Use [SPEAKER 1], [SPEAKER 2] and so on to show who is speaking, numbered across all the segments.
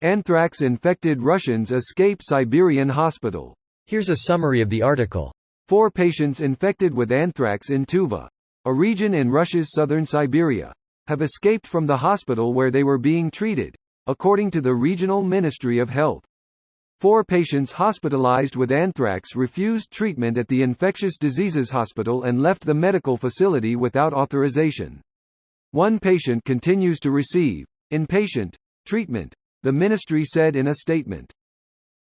[SPEAKER 1] Anthrax-infected Russians escape Siberian hospital.
[SPEAKER 2] Here's a summary of the article.
[SPEAKER 1] 4 patients infected with anthrax in Tuva, a region in Russia's southern Siberia, have escaped from the hospital where they were being treated, according to the Regional Ministry of Health. 4 patients hospitalized with anthrax refused treatment at the Infectious Diseases Hospital and left the medical facility without authorization. 1 patient continues to receive inpatient treatment, the ministry said in a statement.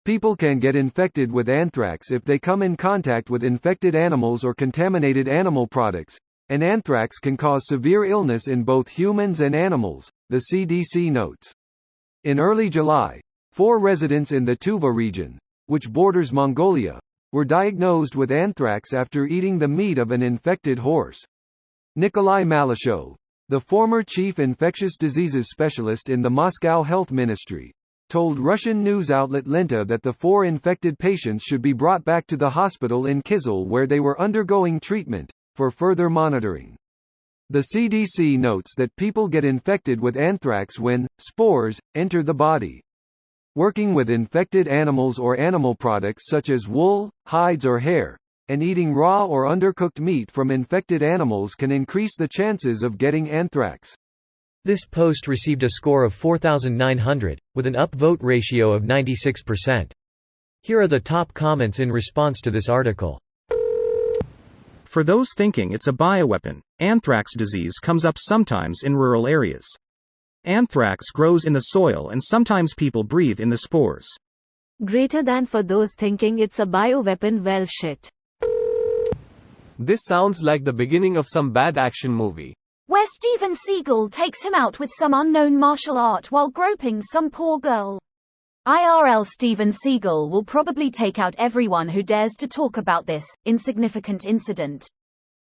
[SPEAKER 1] People can get infected with anthrax if they come in contact with infected animals or contaminated animal products, and anthrax can cause severe illness in both humans and animals, the CDC notes. In early July, 4 residents in the Tuva region, which borders Mongolia, were diagnosed with anthrax after eating the meat of an infected horse. Nikolai Malyshev, the former chief infectious diseases specialist in the Moscow Health Ministry, told Russian news outlet Lenta that the 4 infected patients should be brought back to the hospital in Kyzyl where they were undergoing treatment, for further monitoring. The CDC notes that people get infected with anthrax when spores enter the body. Working with infected animals or animal products such as wool, hides or hair, and eating raw or undercooked meat from infected animals can increase the chances of getting anthrax.
[SPEAKER 2] This post received a score of 4,900, with an upvote ratio of 96%. Here are the top comments in response to this article.
[SPEAKER 3] For those thinking it's a bioweapon, anthrax disease comes up sometimes in rural areas. Anthrax grows in the soil and sometimes people breathe in the spores.
[SPEAKER 4] Greater than for those thinking it's a bioweapon, well shit.
[SPEAKER 5] This sounds like the beginning of some bad action movie,
[SPEAKER 6] where Steven Seagal takes him out with some unknown martial art while groping some poor girl. IRL Steven Seagal will probably take out everyone who dares to talk about this insignificant incident.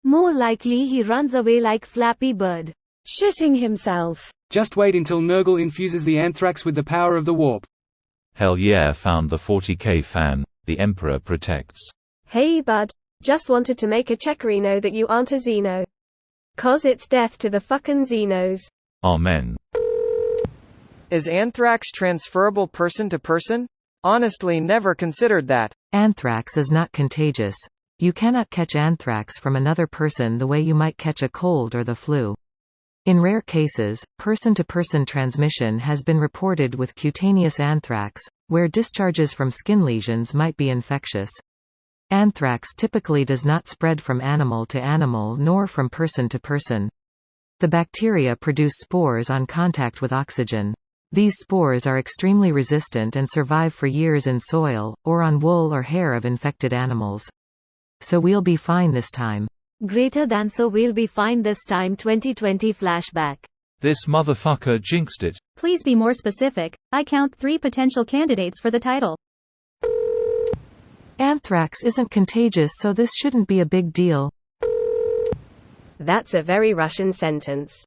[SPEAKER 4] More likely he runs away like Flappy Bird, shitting himself.
[SPEAKER 5] Just wait until Nurgle infuses the anthrax with the power of the warp.
[SPEAKER 7] Hell yeah, found the 40k fan, the Emperor protects.
[SPEAKER 8] Hey bud, just wanted to make a checkerino that you aren't a Xeno. 'Cause it's death to the fucking Xenos.
[SPEAKER 7] Amen.
[SPEAKER 9] Is anthrax transferable person to person? Honestly, never considered that.
[SPEAKER 10] Anthrax is not contagious. You cannot catch anthrax from another person the way you might catch a cold or the flu. In rare cases, person-to-person transmission has been reported with cutaneous anthrax, where discharges from skin lesions might be infectious. Anthrax typically does not spread from animal to animal nor from person to person. The bacteria produce spores on contact with oxygen. These spores are extremely resistant and survive for years in soil, or on wool or hair of infected animals. So we'll be fine this time.
[SPEAKER 4] Greater than so we'll be fine this time 2020 flashback.
[SPEAKER 7] This motherfucker jinxed it.
[SPEAKER 11] Please be more specific. I count 3 potential candidates for the title.
[SPEAKER 10] Anthrax isn't contagious, so this shouldn't be a big deal.
[SPEAKER 8] That's a very Russian sentence.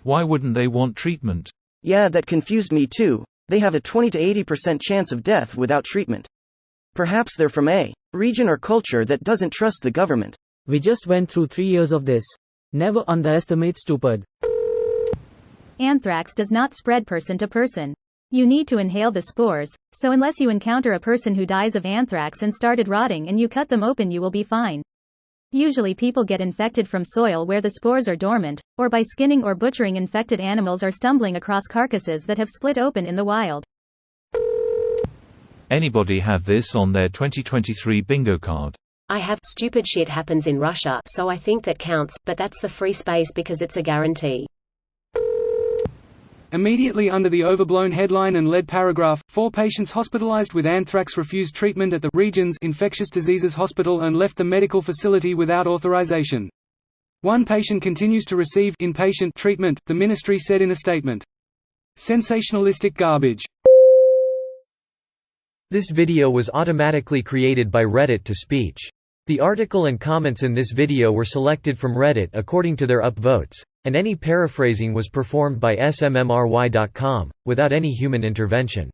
[SPEAKER 7] Why wouldn't they want treatment?
[SPEAKER 9] Yeah, that confused me too. They have a 20 to 80% chance of death without treatment. Perhaps they're from a region or culture that doesn't trust the government.
[SPEAKER 12] We just went through 3 years of this. Never underestimate stupid.
[SPEAKER 11] Anthrax does not spread person to person. You need to inhale the spores, so unless you encounter a person who dies of anthrax and started rotting and you cut them open, you will be fine. Usually people get infected from soil where the spores are dormant, or by skinning or butchering infected animals or stumbling across carcasses that have split open in the wild.
[SPEAKER 7] Anybody have this on their 2023 bingo card?
[SPEAKER 13] I have. Stupid shit happens in Russia, so I think that counts, but that's the free space because it's a guarantee.
[SPEAKER 5] Immediately under the overblown headline and lead paragraph, 4 patients hospitalized with anthrax refused treatment at the region's infectious diseases hospital and left the medical facility without authorization. 1 patient continues to receive inpatient treatment, the ministry said in a statement. Sensationalistic garbage.
[SPEAKER 2] This video was automatically created by Reddit to speech. The article and comments in this video were selected from Reddit according to their upvotes, and any paraphrasing was performed by smmry.com, without any human intervention.